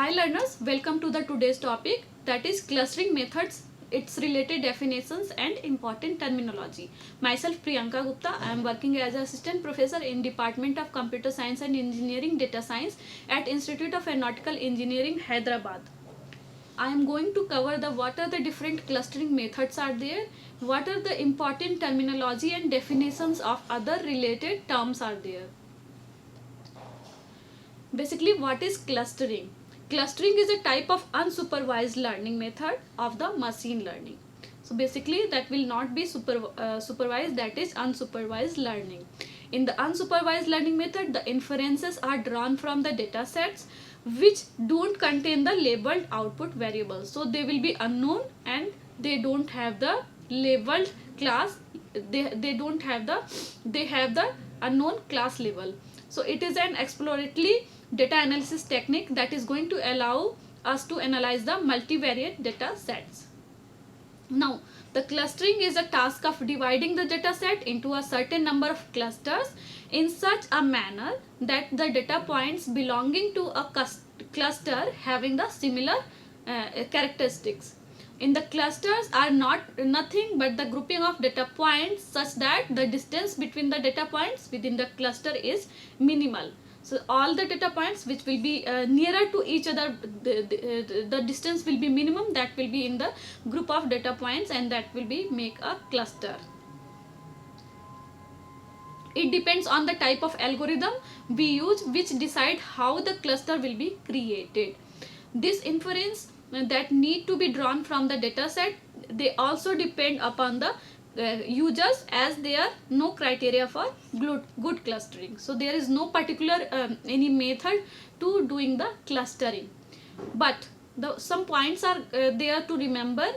Hi learners, welcome to the today's topic, that is clustering methods, its related definitions and important terminology. Myself Priyanka Gupta, I am working as assistant professor in Department of Computer Science and Engineering Data Science at Institute of Aeronautical Engineering, Hyderabad. I am going to cover what are the different clustering methods are there, what are the important terminology and definitions of other related terms are there. Basically, what is clustering? Clustering is a type of unsupervised learning method of the machine learning. So basically that will not be supervised, that is unsupervised learning. In the unsupervised learning method, the inferences are drawn from the data sets which don't contain the labeled output variables. So they will be unknown and they don't have the labeled class, they have the unknown class level. So it is an exploratory data analysis technique that is going to allow us to analyze the multivariate data sets. Now, the clustering is a task of dividing the data set into a certain number of clusters in such a manner that the data points belonging to a cluster having the similar characteristics. In the clusters are nothing but the grouping of data points such that the distance between the data points within the cluster is minimal. So all the data points which will be nearer to each other, the distance will be minimum, that will be in the group of data points and that will be make a cluster. It depends on the type of algorithm we use which decide how the cluster will be created. This inference that need to be drawn from the data set, they also depend upon the users, as there are no criteria for good clustering. So there is no particular any method to doing the clustering, but some points are there to remember.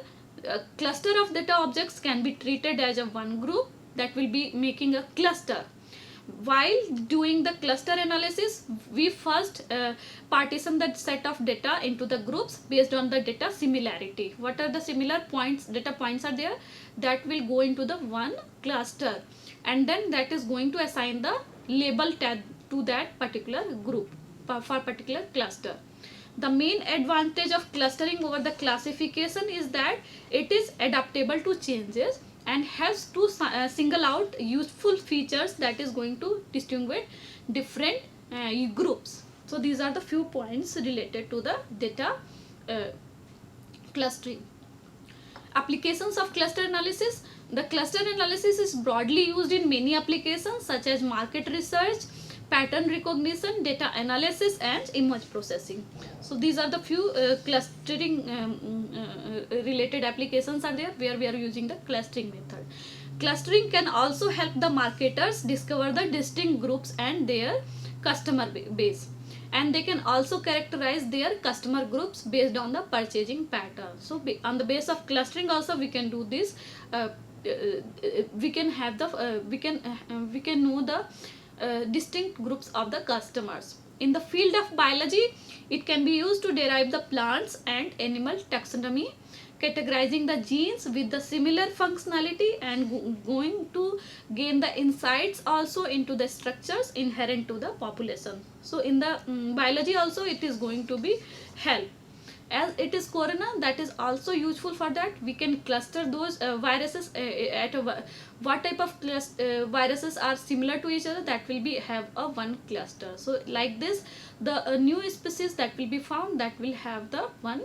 A cluster of data objects can be treated as a one group that will be making a cluster. While doing the cluster analysis, we first partition that set of data into the groups based on the data similarity. What are the similar points, data points are there, that will go into the one cluster, and then that is going to assign the label tag to that particular group for particular cluster. The main advantage of clustering over the classification is that it is adaptable to changes and has to single out useful features that is going to distinguish different groups. So these are the few points related to the data clustering. Applications of cluster analysis. The cluster analysis is broadly used in many applications such as market research, pattern recognition, data analysis and image processing. So these are the few clustering related applications are there where we are using the clustering method. Clustering can also help the marketers discover the distinct groups and their customer base, and they can also characterize their customer groups based on the purchasing pattern. So on the base of clustering also we can do this. We can have the we can know the distinct groups of the customers. In the field of biology, it can be used to derive the plants and animal taxonomy, categorizing the genes with the similar functionality and going to gain the insights also into the structures inherent to the population. So in the biology also it is going to be help. As it is corona, that is also useful for that. We can cluster those viruses at what type of viruses are similar to each other, that will be have a one cluster. So like this, the new species that will be found, that will have the one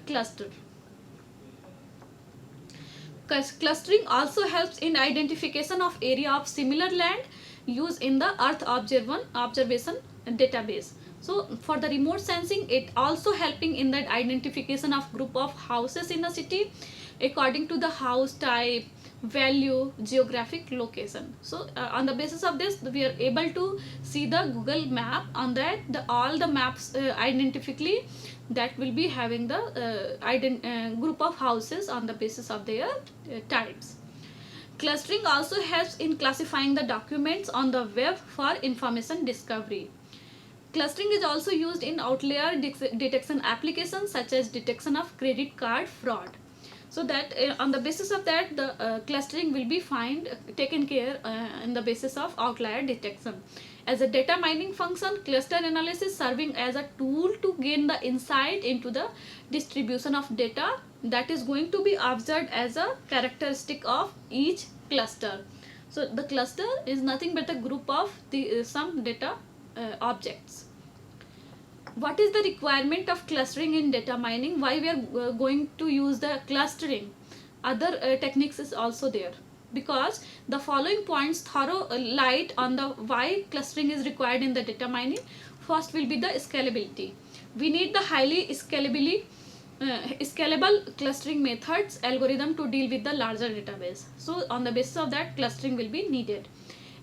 cluster. Clustering also helps in identification of area of similar land used in the Earth observation database. So for the remote sensing, it also helping in the identification of group of houses in a city according to the house type, value, geographic location. So on the basis of this, we are able to see the Google map. On that, all the maps identically that will be having the group of houses on the basis of their types. Clustering also helps in classifying the documents on the web for information discovery. Clustering is also used in outlier detection applications such as detection of credit card fraud. So that on the basis of that, the clustering will be taken care on the basis of outlier detection. As a data mining function, cluster analysis serving as a tool to gain the insight into the distribution of data that is going to be observed as a characteristic of each cluster. So the cluster is nothing but a group of some data objects. What is the requirement of clustering in data mining? Why we are going to use the clustering? Other techniques is also there, because the following points throw light on the why clustering is required in the data mining. First will be the scalability. We need the highly scalable clustering methods algorithm to deal with the larger database. So on the basis of that, clustering will be needed.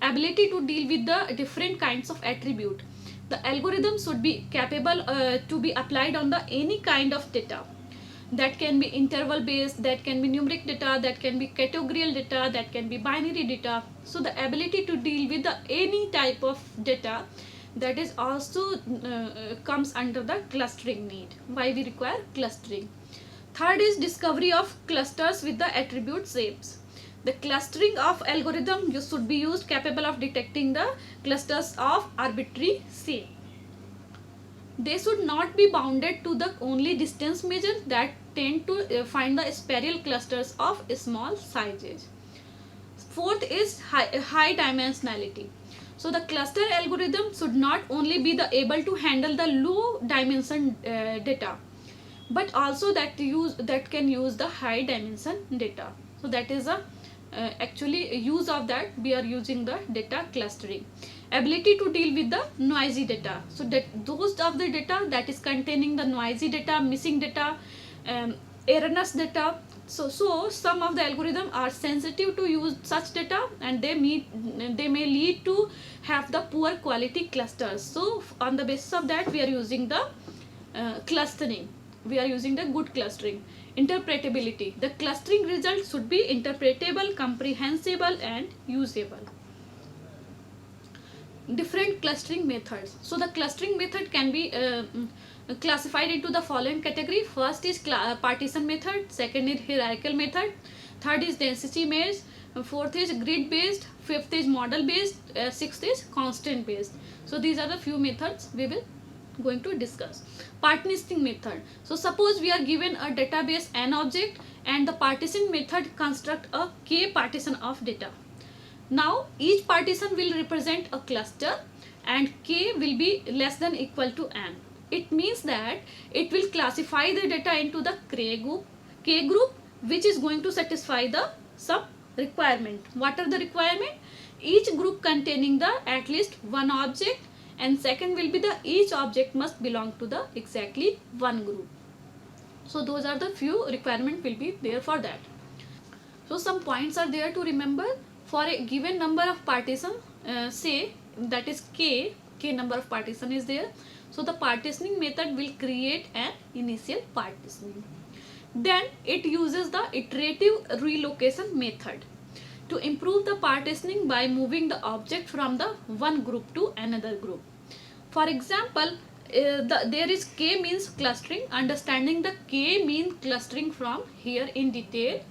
Ability to deal with the different kinds of attribute. The algorithm should be capable to be applied on the any kind of data. That can be interval based, that can be numeric data, that can be categorical data, that can be binary data. So the ability to deal with the any type of data, that is also comes under the clustering need. Why we require clustering? Third is discovery of clusters with the attribute shapes. The clustering of algorithm should be used capable of detecting the clusters of arbitrary shape. They should not be bounded to the only distance measures that tend to find the spiral clusters of small sizes. Fourth is high dimensionality. So the cluster algorithm should not only be able to handle the low dimension data, but also that can use the high dimension data. So that is a actually use of that we are using the data clustering. Ability to deal with the noisy data. So that those of the data that is containing the noisy data, missing data, erroneous data. So some of the algorithms are sensitive to use such data, and they may lead to have the poor quality clusters. So on the basis of that, we are using the clustering. We are using the good clustering. Interpretability. The clustering results should be interpretable, comprehensible, and usable. Different clustering methods. So the clustering method can be classified into the following category. First is partition method, second is hierarchical method, third is density based, fourth is grid based, fifth is model based, sixth is constraint based. So these are the few methods we will going to discuss. Partitioning method. So suppose we are given a database n object, and the partition method construct a k partition of data. Now each partition will represent a cluster, and k will be less than equal to n. It means that it will classify the data into the k group, which is going to satisfy the some requirement. What are the requirement? Each group containing the at least one object, and second will be the each object must belong to the exactly one group. So those are the few requirement will be there for that. So some points are there to remember. For a given number of partition, say that is k number of partition is there. So the partitioning method will create an initial partitioning. Then it uses the iterative relocation method to improve the partitioning by moving the object from the one group to another group. For example, there is k means clustering. Understanding the k mean clustering from here in detail.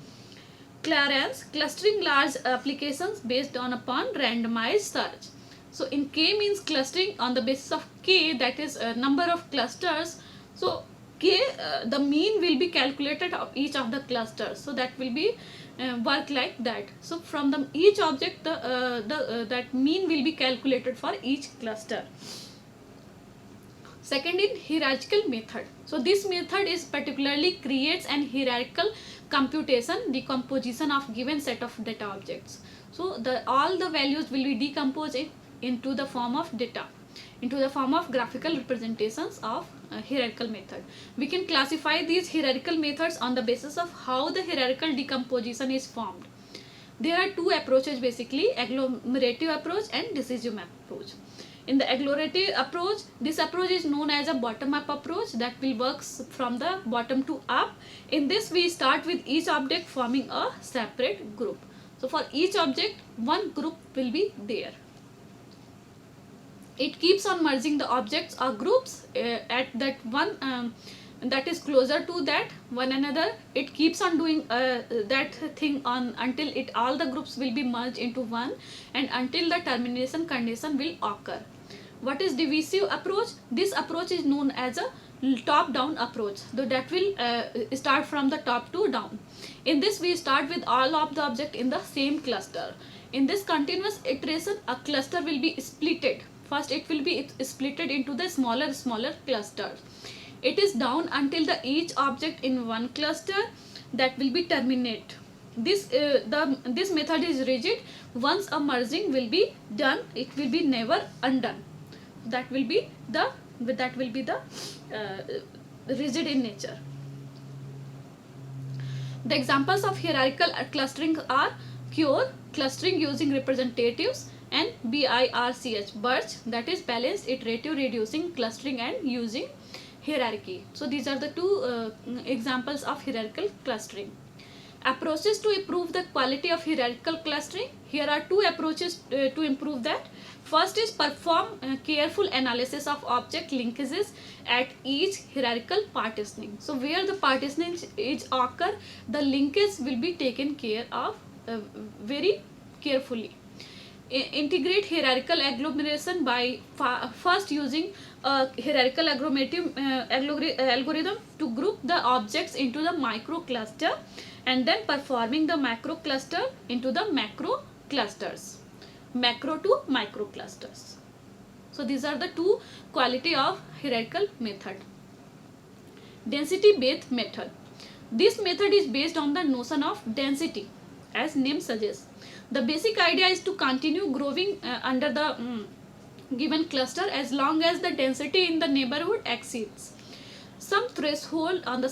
Clarence, clustering large applications based upon randomized search. So in k means clustering on the basis of k, that is a number of clusters. So k, the mean will be calculated of each of the clusters. So that will be work like that. So from the each object, that mean will be calculated for each cluster. Second is hierarchical method. So this method is particularly creates an hierarchical computation decomposition of given set of data objects. So all the values will be decomposed into the form of data, into the form of graphical representations of hierarchical method. We can classify these hierarchical methods on the basis of how the hierarchical decomposition is formed. There are two approaches basically, agglomerative approach and decision approach. In the agglomerative approach, this approach is known as a bottom-up approach that will work from the bottom to up. In this, we start with each object forming a separate group. So for each object, one group will be there. It keeps on merging the objects or groups at that one that is closer to that one another, it keeps on doing that thing on until it all the groups will be merged into one, and until the termination condition will occur. What is divisive approach? This approach is known as a top down approach, so that will start from the top to down. In this, we start with all of the object in the same cluster. In this continuous iteration, a cluster will be splitted. First it will be splitted into the smaller clusters. It is down until the each object in one cluster that will be terminate. This method is rigid. Once a merging will be done, it will be never undone. That will be the rigid in nature. The examples of hierarchical clustering are CURE, clustering using representatives, and BIRCH, BIRCH, that is balanced iterative reducing clustering and using hierarchy. So these are the two examples of hierarchical clustering. Approaches to improve the quality of hierarchical clustering. Here are two approaches to improve that. First is perform careful analysis of object linkages at each hierarchical partitioning. So where the partitioning is occur, the linkage will be taken care of very carefully. Integrate hierarchical agglomeration by first using a hierarchical agglomerative algorithm to group the objects into the micro cluster, and then performing the macro cluster into the macro clusters, macro to micro clusters. So these are the two quality of hierarchical method. Density based method. This method is based on the notion of density, as name suggests. The basic idea is to continue growing under the given cluster as long as the density in the neighborhood exceeds some threshold for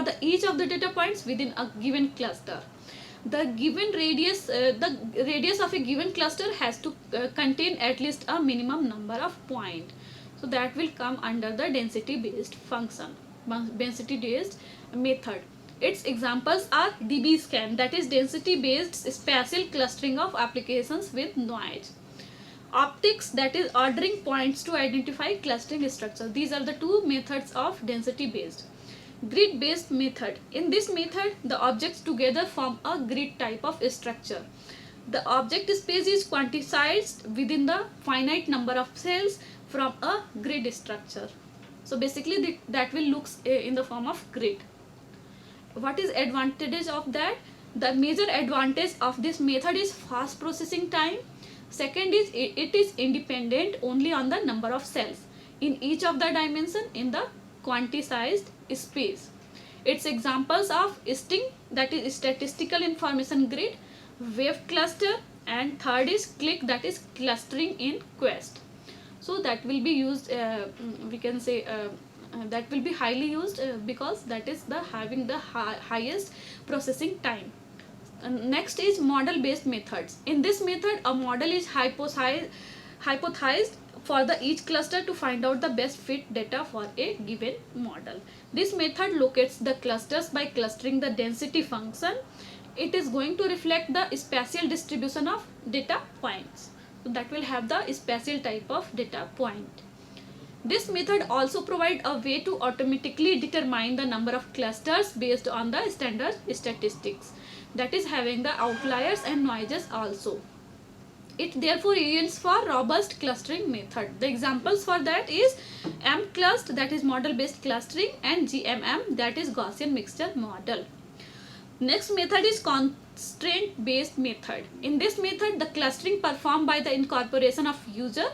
the each of the data points within a given cluster. The given radius of a given cluster has to contain at least a minimum number of points. So that will come under the density based method. Its examples are DB-scan, that is density based spatial clustering of applications with noise. Optics, that is ordering points to identify clustering structure. These are the two methods of density based. Grid based method. In this method, the objects together form a grid type of structure. The object space is quantized within the finite number of cells from a grid structure. So basically that will look in the form of grid. What is advantage of that? The major advantage of this method is fast processing time. Second is it is independent only on the number of cells in each of the dimension in the quantized space. Its examples of STING, that is statistical information grid, wave cluster, and third is CLIC, that is clustering in quest. So that will be used, we can say that will be highly used because that is the having the highest processing time. Next is model based methods. In this method, a model is hypothesized for the each cluster to find out the best fit data for a given model. This method locates the clusters by clustering the density function. It is going to reflect the spatial distribution of data points. So that will have the spatial type of data point. This method also provides a way to automatically determine the number of clusters based on the standard statistics, that is having the outliers and noises also. It therefore yields for robust clustering method. The examples for that is mclust, that is model based clustering, and GMM, that is Gaussian mixture model. Next method is constraint based method. In this method, the clustering performed by the incorporation of user,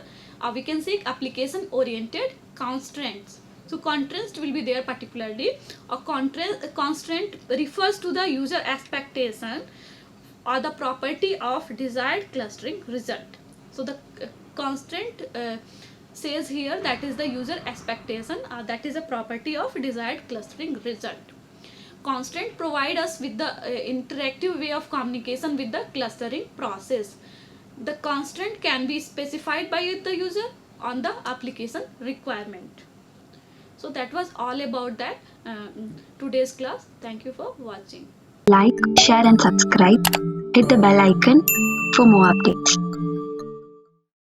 we can say application oriented constraints. So constraint will be there particularly. A constraint refers to the user expectation or the property of desired clustering result. So the constraint says here that is the user expectation, that is a property of desired clustering result. Constraint provide us with the interactive way of communication with the clustering process. The constraint can be specified by the user on the application requirement. So that was all about that today's class. Thank you for watching. Like, share and subscribe. Hit the bell icon for more updates.